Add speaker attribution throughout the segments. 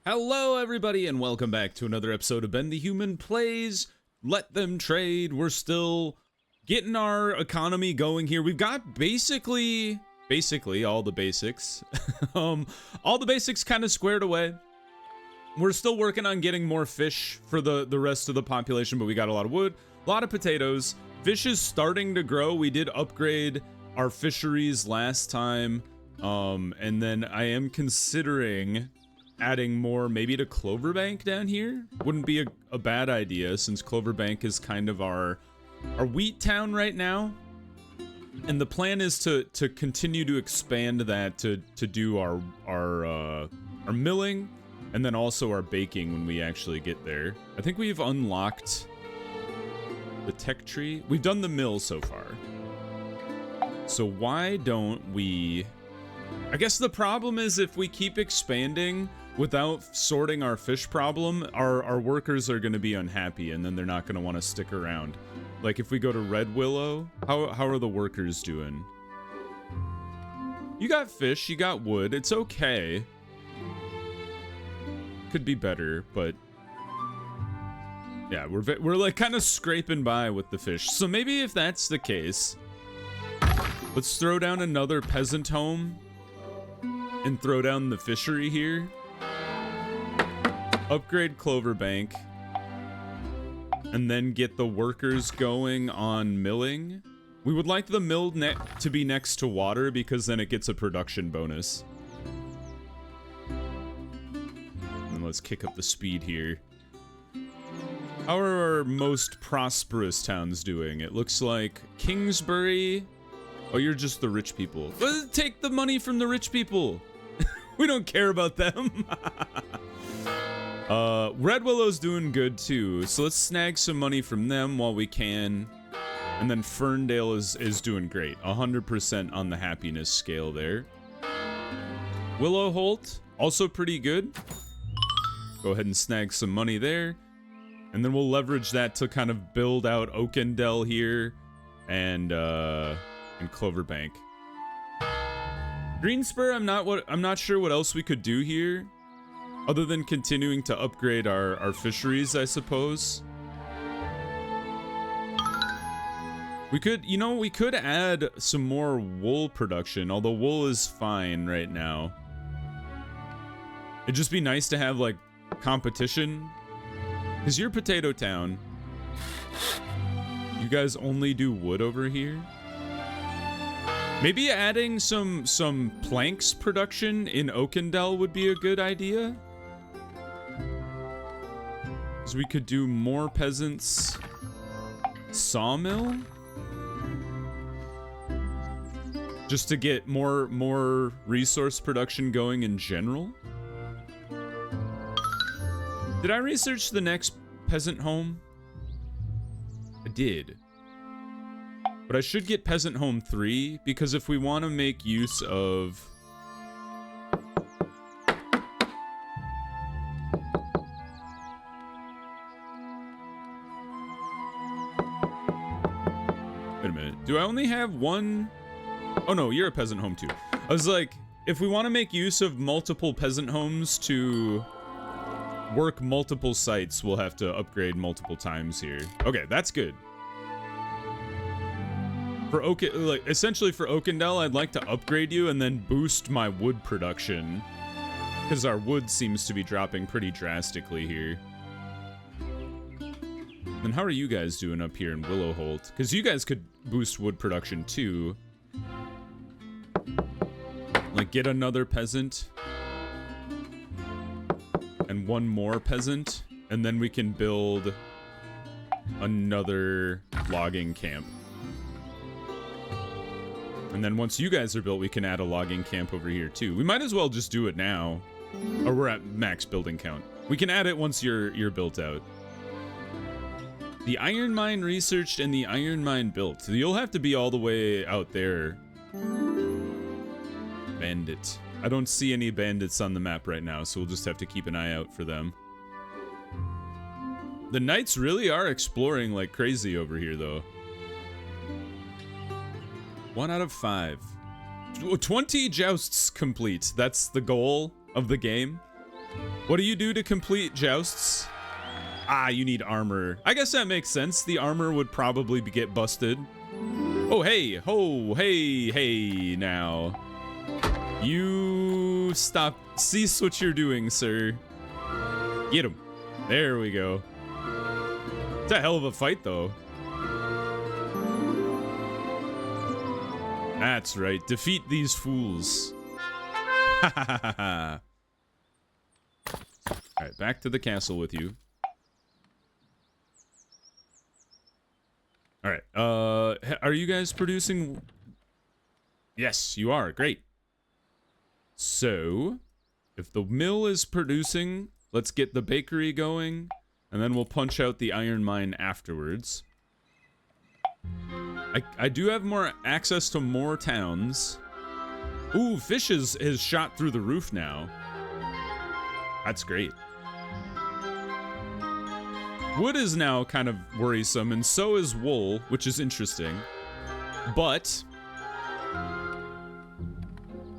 Speaker 1: Hello everybody and welcome back to another episode of Ben the Human Plays Let Them Trade. We're still getting our economy going here. We've got basically all the basics. All the basics kind of squared away. We're still working on getting more fish for the rest of the population, but we got a lot of wood, a lot of potatoes. Fish is starting to grow. We did upgrade our fisheries last time. And then I am considering adding more maybe to Cloverbank down here. Wouldn't be a bad idea, since Cloverbank is kind of our wheat town right now. And the plan is to continue to expand that to do our milling and then also our baking when we actually get there. I think we've unlocked the tech tree. We've done the mill so far. So why don't we... I guess the problem is if we keep expanding without sorting our fish problem, our workers are going to be unhappy and then they're not going to want to stick around. Like if we go to Red Willow, how are the workers doing? You got fish, you got wood, it's okay. Could be better, but yeah, we're like kind of scraping by with the fish. So maybe if that's the case, let's throw down another peasant home and throw down the fishery here. Upgrade Cloverbank. And then get the workers going on milling. We would like the mill to be next to water because then it gets a production bonus. And let's kick up the speed here. How are our most prosperous towns doing? It looks like Kingsbury. Oh, you're just the rich people. Well, take the money from the rich people. We don't care about them. Red Willow's doing good too, so let's snag some money from them while we can. And then Ferndale is doing great. 100% on the happiness scale there. Willow Holt, also pretty good. Go ahead and snag some money there. And then we'll leverage that to kind of build out Oakendale here and Cloverbank. Greenspur, I'm not sure what else we could do here, other than continuing to upgrade our fisheries, I suppose. We could add some more wool production, although wool is fine right now. It'd just be nice to have like competition, because you're Potato Town. You guys only do wood over here. Maybe adding some planks production in Oakendale would be a good idea. Because we could do more peasants. Sawmill? Just to get more resource production going in general. Did I research the next peasant home? I did. But I should get Peasant Home 3, because if we want to make use of... Wait a minute. Do I only have one? Oh no, you're a Peasant Home too. I was like, if we want to make use of multiple Peasant Homes to work multiple sites, we'll have to upgrade multiple times here. Okay, that's good. For essentially for Oakendale, I'd like to upgrade you and then boost my wood production, because our wood seems to be dropping pretty drastically here. And how are you guys doing up here in Willow Holt? Because you guys could boost wood production too. Like get another peasant and one more peasant, and then we can build another logging camp. And then once you guys are built, we can add a logging camp over here too. We might as well just do it now. Or we're at max building count. We can add it once you're built out. The iron mine researched and the iron mine built. You'll have to be all the way out there. Bandit. I don't see any bandits on the map right now, so we'll just have to keep an eye out for them. The knights really are exploring like crazy over here though. 1 out of 5. 20 jousts complete. That's the goal of the game. What do you do to complete jousts? Ah, you need armor. I guess that makes sense. The armor would probably get busted. Oh, hey. Oh, hey now. You stop. Cease what you're doing, sir. Get him. There we go. It's a hell of a fight, though. That's right. Defeat these fools. Ha ha ha ha. Alright, back to the castle with you. Alright, are you guys producing? Yes, you are. Great. So, if the mill is producing, let's get the bakery going, and then we'll punch out the iron mine afterwards. I do have more access to more towns. Ooh, fish has shot through the roof now. That's great. Wood is now kind of worrisome, and so is wool, which is interesting. But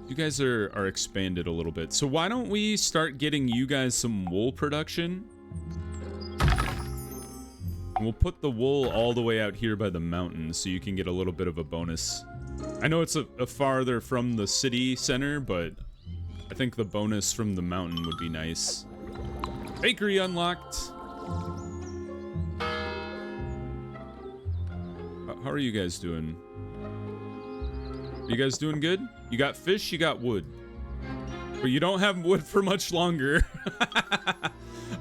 Speaker 1: you guys are expanded a little bit. So why don't we start getting you guys some wool production? And we'll put the wool all the way out here by the mountain so you can get a little bit of a bonus. I know it's a farther from the city center, but I think the bonus from the mountain would be nice. Bakery unlocked. How are you guys doing? You guys doing good? You got fish, you got wood. But you don't have wood for much longer.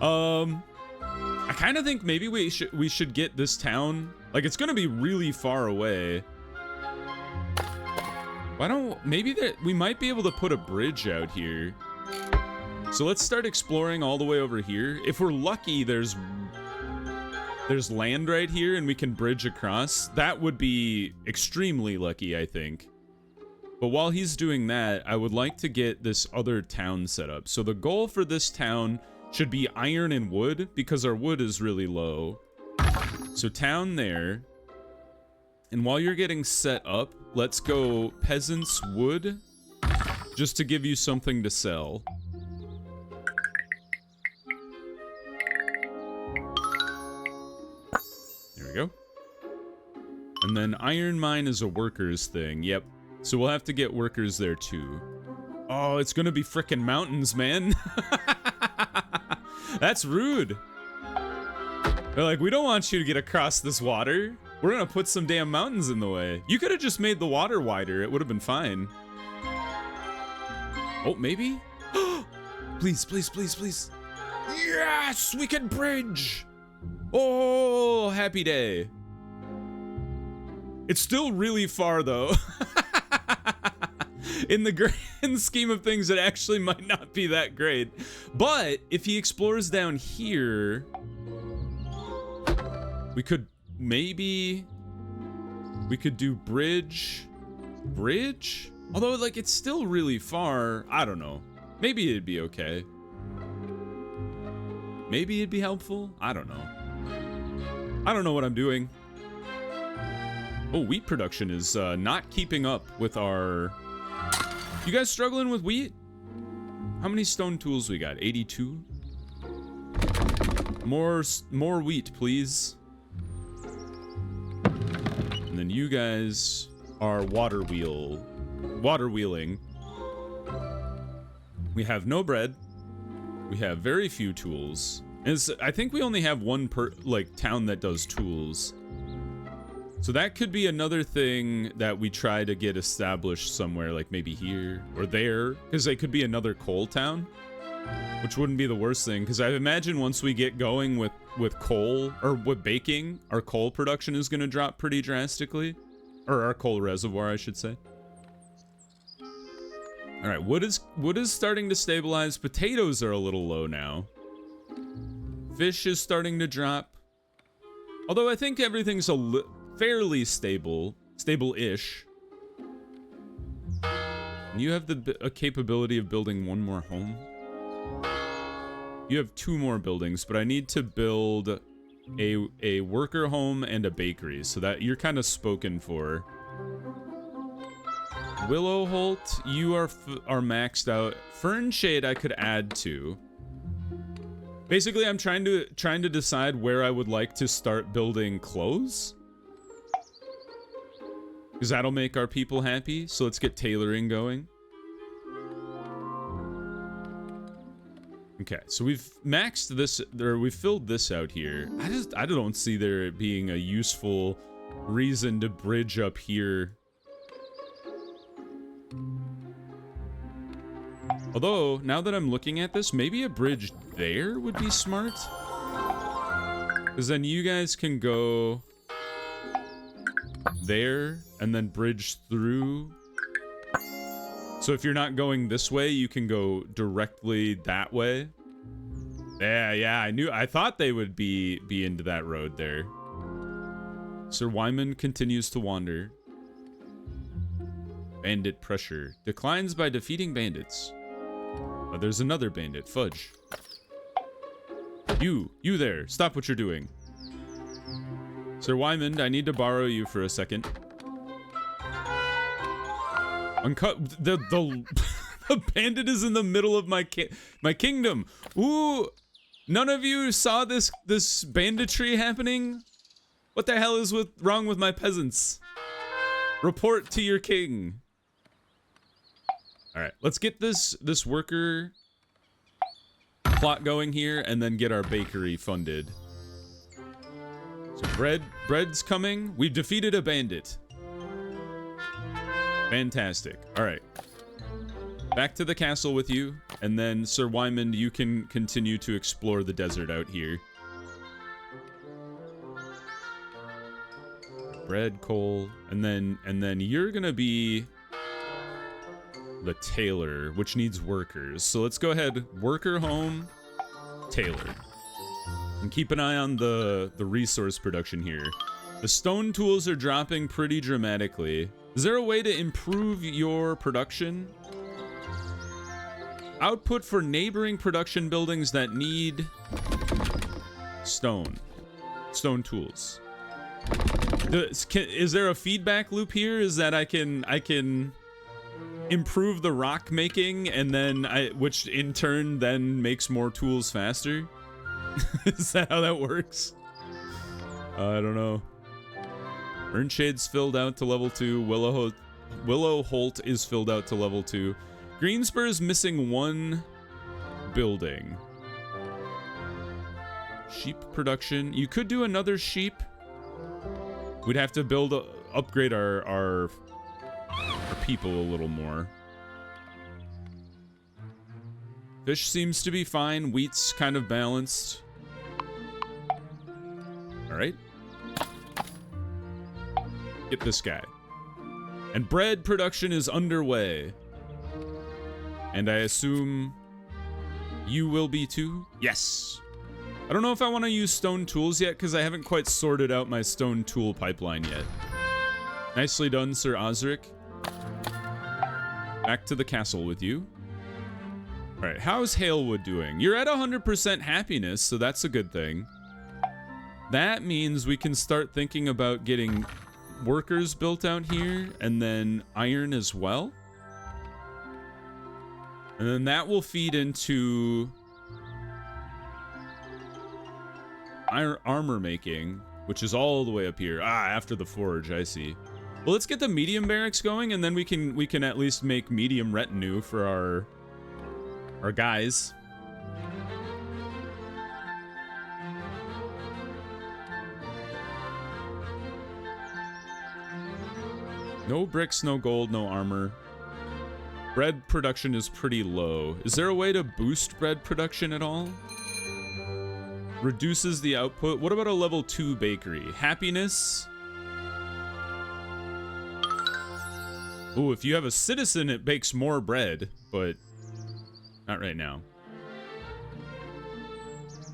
Speaker 1: I kind of think maybe we should get this town. Like, it's gonna be really far away. Why don't, maybe that we might be able to put a bridge out here. So let's start exploring all the way over here. If we're lucky, there's land right here and we can bridge across. That would be extremely lucky, I think. But while he's doing that, I would like to get this other town set up. So the goal for this town should be iron and wood, because our wood is really low. So town there. And while you're getting set up, let's go peasants wood, just to give you something to sell. There we go. And then iron mine is a workers thing. Yep. So we'll have to get workers there too. Oh, it's gonna be frickin' mountains, man. That's rude. They're like, we don't want you to get across this water. We're gonna put some damn mountains in the way. You could have just made the water wider. It would have been fine. Oh, maybe? Please, please, please, please. Yes, we can bridge. Oh, happy day. It's still really far, though. In the grand scheme of things, it actually might not be that great. But if he explores down here, we could maybe... we could do bridge? Bridge? Although, like, it's still really far. I don't know. Maybe it'd be okay. Maybe it'd be helpful. I don't know. I don't know what I'm doing. Oh, wheat production is not keeping up with our... You guys struggling with wheat? How many stone tools we got? 82? More wheat, please. And then you guys are water wheeling. We have no bread. We have very few tools. And I think we only have one town that does tools. So that could be another thing that we try to get established somewhere, like maybe here or there, because they could be another coal town, which wouldn't be the worst thing, because I imagine once we get going with coal, or with baking, our coal production is going to drop pretty drastically. Or our coal reservoir, I should say. Alright, wood is starting to stabilize. Potatoes are a little low now. Fish is starting to drop. Although I think everything's fairly stable-ish. You have a capability of building one more home. You have 2 more buildings, but I need to build a worker home and a bakery, so that you're kind of spoken for. Willow Holt, you are maxed out. Fern Shade I could add to. Basically, I'm trying to decide where I would like to start building clothes. Because that'll make our people happy. So let's get tailoring going. Okay, so we've maxed this, or we've filled this out here. I don't see there being a useful reason to bridge up here. Although, now that I'm looking at this, maybe a bridge there would be smart. Because then you guys can go there and then bridge through. So if you're not going this way, you can go directly that way. Yeah, I thought they would be into that road there. Sir Wyman continues to wander. Bandit pressure declines by defeating bandits. Oh, there's another bandit, Fudge. You there, stop what you're doing. Sir Wyman, I need to borrow you for a second. Uncut the bandit is in the middle of my kingdom. Ooh, none of you saw this banditry happening? What the hell is wrong with my peasants? Report to your king. All right, let's get this worker plot going here and then get our bakery funded. So bread's coming. We've defeated a bandit. Fantastic. All right. Back to the castle with you, and then Sir Wyman, you can continue to explore the desert out here. Bread, coal, and then you're gonna be the tailor, which needs workers. So let's go ahead, worker home, tailor. And keep an eye on the resource production here. The stone tools are dropping pretty dramatically. Is there a way to improve your production? Output for neighboring production buildings that need stone tools. Is there a feedback loop here? Is that I can improve the rock making and then which in turn then makes more tools faster? Is that how that works? I don't know. Burnshade's filled out to level 2. Willow Holt is filled out to level 2. Greenspur's missing 1 building. Sheep production. You could do another sheep. We'd have to upgrade our people a little more. Fish seems to be fine. Wheat's kind of balanced. All right. Get this guy. And bread production is underway. And I assume you will be too? Yes. I don't know if I want to use stone tools yet because I haven't quite sorted out my stone tool pipeline yet. Nicely done, Sir Osric. Back to the castle with you. All right, how's Halewood doing? You're at 100% happiness, so that's a good thing. That means we can start thinking about getting workers built out here and then iron as well. And then that will feed into armor making, which is all the way up here. After the forge, I see. Well, let's get the medium barracks going, and then we can at least make medium retinue for our guys. No bricks, no gold, no armor. Bread production is pretty low. Is there a way to boost bread production at all? Reduces the output. What about a level 2 bakery? Happiness. Ooh, if you have a citizen, it bakes more bread, but not right now.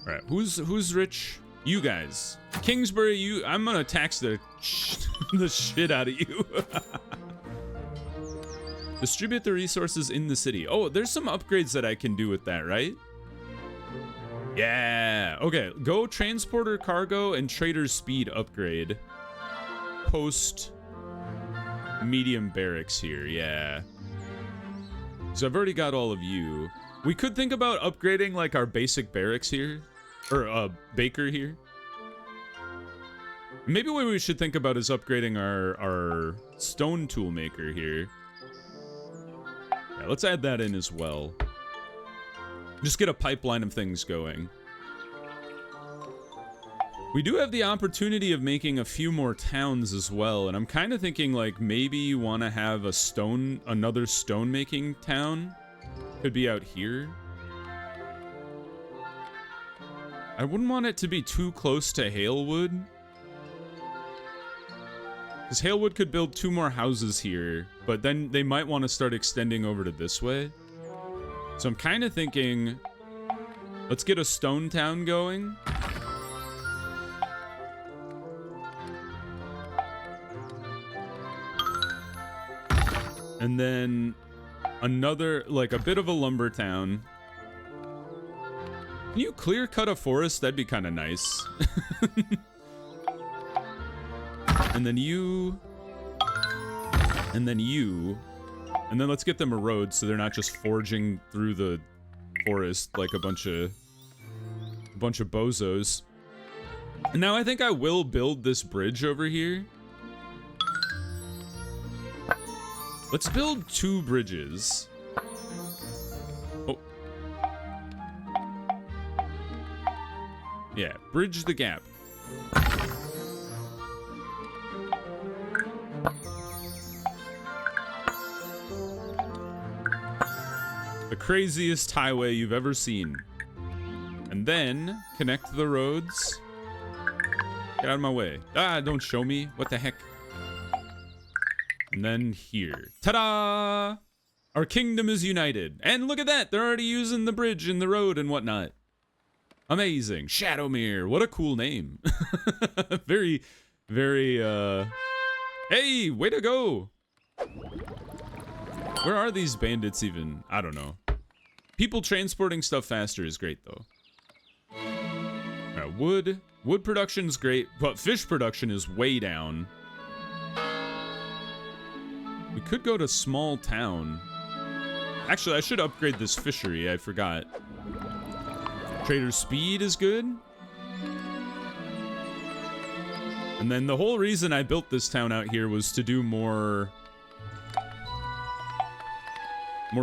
Speaker 1: All right, who's rich? You guys. Kingsbury, I'm gonna tax the shit out of you. Distribute the resources in the city. Oh, there's some upgrades that I can do with that, right? Yeah. Okay, go transporter cargo and trader's speed upgrade. Post medium barracks here, yeah. So I've already got all of you. We could think about upgrading like our basic barracks here, or baker here. Maybe what we should think about is upgrading our stone tool maker here. Yeah, let's add that in as well. Just get a pipeline of things going. We do have the opportunity of making a few more towns as well, and I'm kind of thinking like maybe you want to have another stone making town. Could be out here. I wouldn't want it to be too close to Halewood, because Halewood could build 2 more houses here, but then they might want to start extending over to this way. So I'm kind of thinking, let's get a stone town going. And then another, like a bit of a lumber town. Can you clear cut a forest? That'd be kind of nice. And then you. And then you. And then let's get them a road so they're not just forging through the forest like a bunch of bozos. And now I think I will build this bridge over here. Let's build 2 bridges. Oh. Yeah, bridge the gap. The craziest highway you've ever seen. And then connect the roads. Get out of my way. Ah, don't show me. What the heck? And then here. Ta-da! Our kingdom is united. And look at that. They're already using the bridge and the road and whatnot. Amazing. Shadowmere. What a cool name. Very, very, Hey, way to go. Where are these bandits even? I don't know. People transporting stuff faster is great, though. Alright, wood. Wood production's great, but fish production is way down. We could go to small town. Actually, I should upgrade this fishery. I forgot. Trader speed is good. And then the whole reason I built this town out here was to do more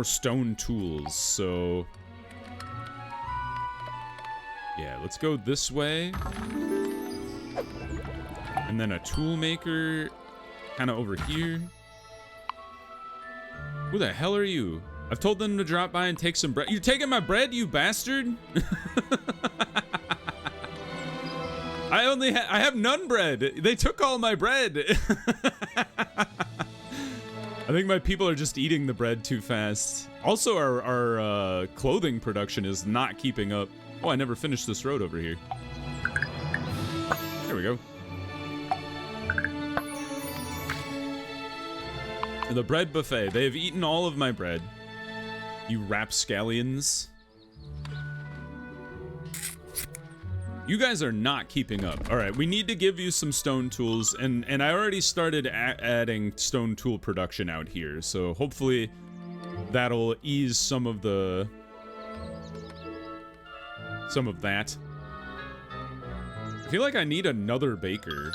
Speaker 1: stone tools. So yeah, let's go this way. And then a tool maker kind of over here. Who the hell are you? I've told them to drop by and take some bread. You're taking my bread, you bastard? I have none bread. They took all my bread. I think my people are just eating the bread too fast. Also, our clothing production is not keeping up. Oh, I never finished this road over here. There we go. The bread buffet. They have eaten all of my bread. You rapscallions. You guys are not keeping up. All right, we need to give you some stone tools, and I already started adding stone tool production out here, so hopefully that'll ease some of that. I feel like I need another baker.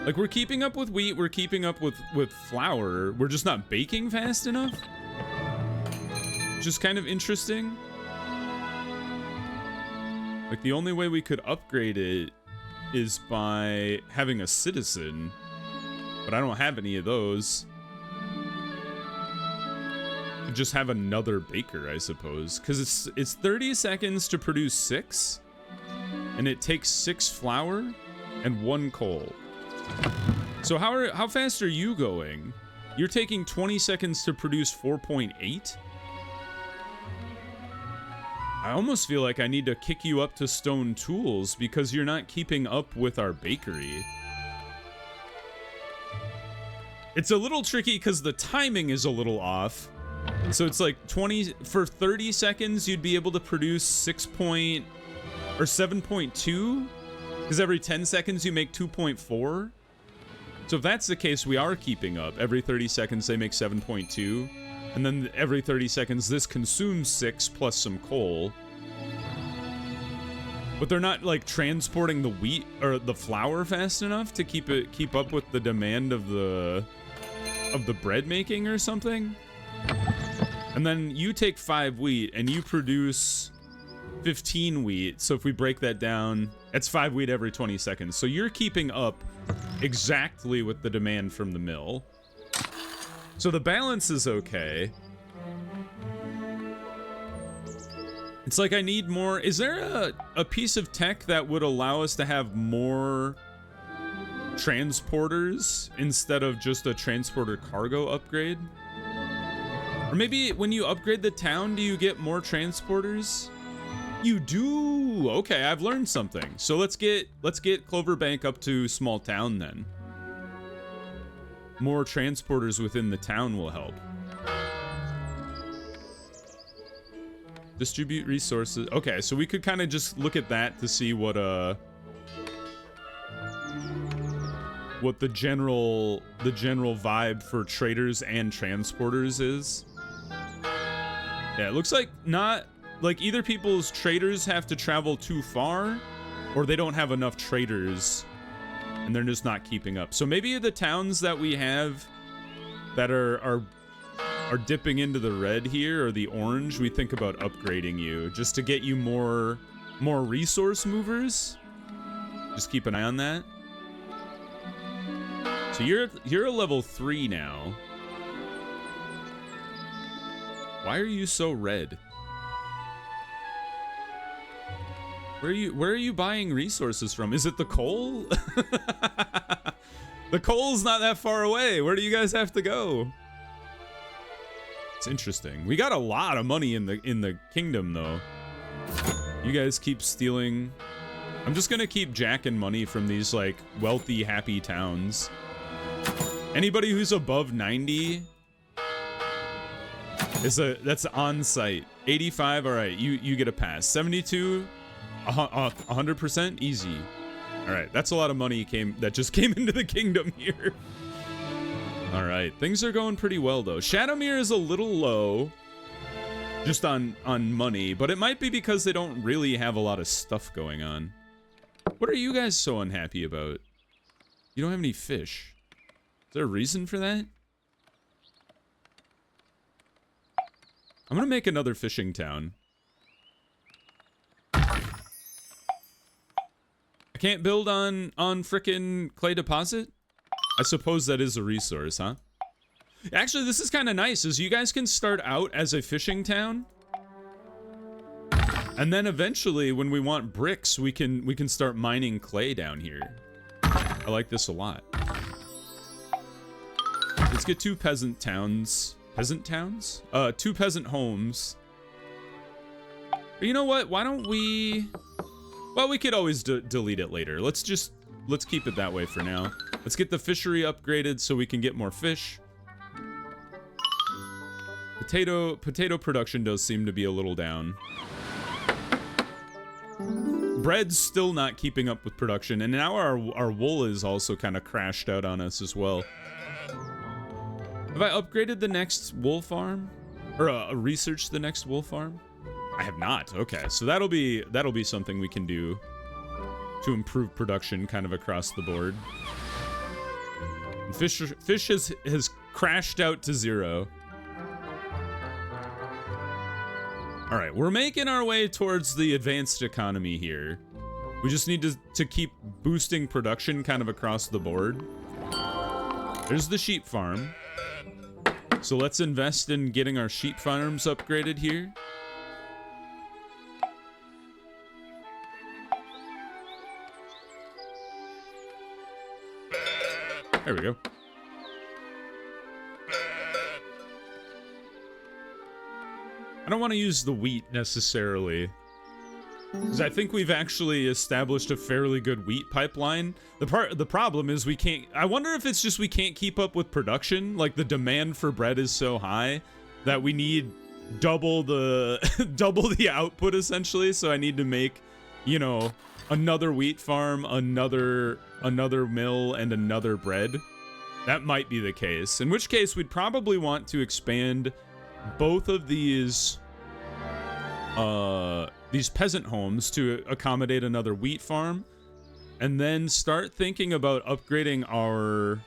Speaker 1: Like, we're keeping up with wheat, we're keeping up with flour, we're just not baking fast enough? Which is kind of interesting. Like, the only way we could upgrade it is by having a citizen. But I don't have any of those. Could just have another baker, I suppose. Because it's 30 seconds to produce 6. And it takes 6 flour and 1 coal. So how fast are you going? You're taking 20 seconds to produce 4.8? I almost feel like I need to kick you up to stone tools because you're not keeping up with our bakery. It's a little tricky because the timing is a little off. So it's like for 30 seconds, you'd be able to produce 7.2? Because every 10 seconds you make 2.4? So if that's the case, we are keeping up. Every 30 seconds they make 7.2. And then every 30 seconds, this consumes 6 plus some coal. But they're not like transporting the wheat or the flour fast enough to keep up with the demand of the bread making or something. And then you take 5 wheat and you produce 15 wheat. So if we break that down, it's 5 wheat every 20 seconds. So you're keeping up exactly with the demand from the mill. So the balance is okay. It's like I need more. Is there a piece of tech that would allow us to have more transporters instead of just a transporter cargo upgrade? Or maybe when you upgrade the town, do you get more transporters? You do. Okay, I've learned something. So let's get Clover Bank up to small town then. More transporters within the town will help. Distribute resources. Okay, so we could kind of just look at that to see what the general vibe for traders and transporters is. Yeah, it looks like not like either people's traders have to travel too far, or they don't have enough traders and they're just not keeping up. So maybe the towns that we have that are dipping into the red here or the orange, we think about upgrading you just to get you more resource movers. Just keep an eye on that. So you're a level 3 now. Why are you so red? Where are you buying resources from? Is it the coal? The coal's not that far away. Where do you guys have to go? It's interesting. We got a lot of money in the kingdom though. You guys keep stealing. I'm just gonna keep jacking money from these like wealthy, happy towns. Anybody who's above 90 that's on site. 85, all right, you get a pass. 72, 100%, easy. All right, that's a lot of money that just came into the kingdom here. All right, things are going pretty well though. Shadowmere is a little low, just on money, but it might be because they don't really have a lot of stuff going on. What are you guys so unhappy about? You don't have any fish. Is there a reason for that? I'm gonna make another fishing town. I can't build on frickin' clay deposit? I suppose that is a resource, huh? Actually, this is kind of nice, is you guys can start out as a fishing town. And then eventually, when we want bricks, we can start mining clay down here. I like this a lot. Let's get 2 peasant towns. Peasant towns? 2 peasant homes. But you know what? Why don't we... Well, we could always delete it later. Let's keep it that way for now. Let's get the fishery upgraded so we can get more fish. Potato production does seem to be a little down. Bread's still not keeping up with production, and now our wool is also kind of crashed out on us as well. Have I upgraded the next wool farm? Or researched the next wool farm? I have not. Okay, so that'll be something we can do to improve production kind of across the board. Fish has crashed out to 0. All right, we're making our way towards the advanced economy here. We just need to keep boosting production kind of across the board. There's the sheep farm. So let's invest in getting our sheep farms upgraded here. There we go. I don't want to use the wheat necessarily, because I think we've actually established a fairly good wheat pipeline. The problem is we can't... I wonder if it's just we can't keep up with production. Like, the demand for bread is so high that we need double the output, essentially. So I need to make, you know, another wheat farm, another mill, and another bread. That might be the case. In which case, we'd probably want to expand both of these peasant homes to accommodate another wheat farm, and then start thinking about upgrading our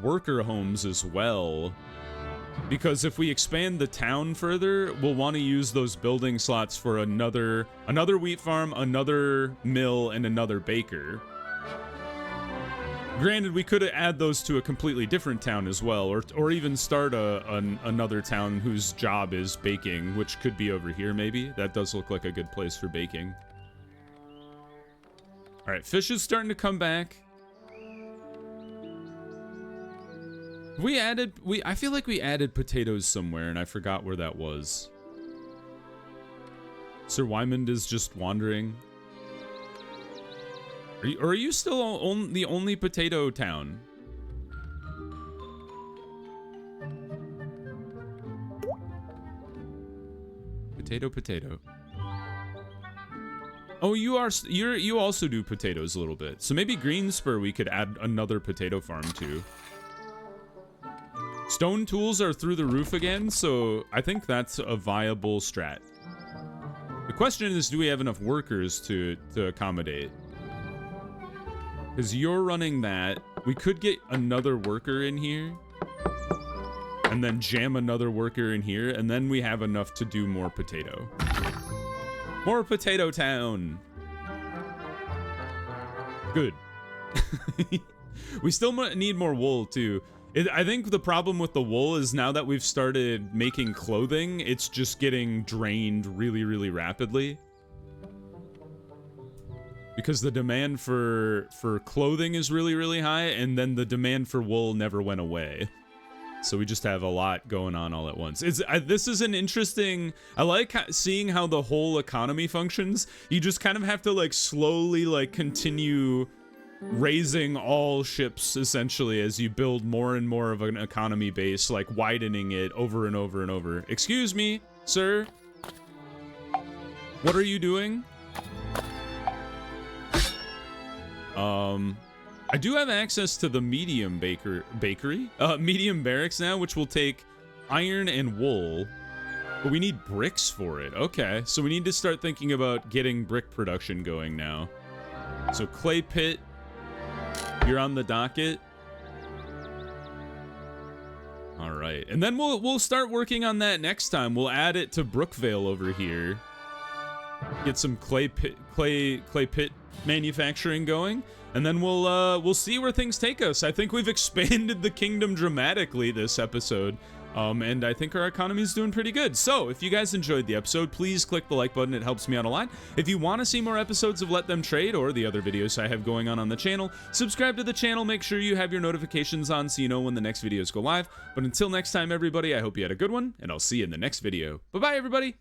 Speaker 1: worker homes as well. Because if we expand the town further, we'll want to use those building slots for another wheat farm, another mill, and another baker. Granted, we could add those to a completely different town as well, or even start another town whose job is baking, which could be over here maybe. That does look like a good place for baking. All right, fish is starting to come back. I feel like we added potatoes somewhere, and I forgot where that was. Sir Wymond is just wandering. Are you still the only potato town? Potato. Oh, you also do potatoes a little bit. So maybe Greenspur we could add another potato farm to. Stone tools are through the roof again, so I think that's a viable strat. The question is, do we have enough workers to accommodate? Because you're running that. We could get another worker in here. And then jam another worker in here. And then we have enough to do more potato. More potato town. Good. We still need more wool, too. I think the problem with the wool is now that we've started making clothing, it's just getting drained really, really rapidly. Because the demand for clothing is really, really high, and then the demand for wool never went away. So we just have a lot going on all at once. This is an interesting... I like seeing how the whole economy functions. You just kind of have to, like, slowly, like, continue raising all ships, essentially, as you build more and more of an economy base, like, widening it over and over and over. Excuse me, sir? What are you doing? I do have access to the medium medium barracks now, which will take iron and wool, but we need bricks for it. Okay, so we need to start thinking about getting brick production going now. So clay pit, you're on the docket. All right, and then we'll start working on that next time. We'll add it to Brookvale over here. Get some clay pit manufacturing going, and then we'll see where things take us. I think we've expanded the kingdom dramatically this episode, and I think our economy is doing pretty good. So if you guys enjoyed the episode, please click the like button. It helps me out a lot. If you want to see more episodes of Let Them Trade or the other videos I have going on the channel, subscribe to the channel. Make sure you have your notifications on so you know when the next videos go live. But until next time, everybody, I hope you had a good one, and I'll see you in the next video. Bye-bye, everybody.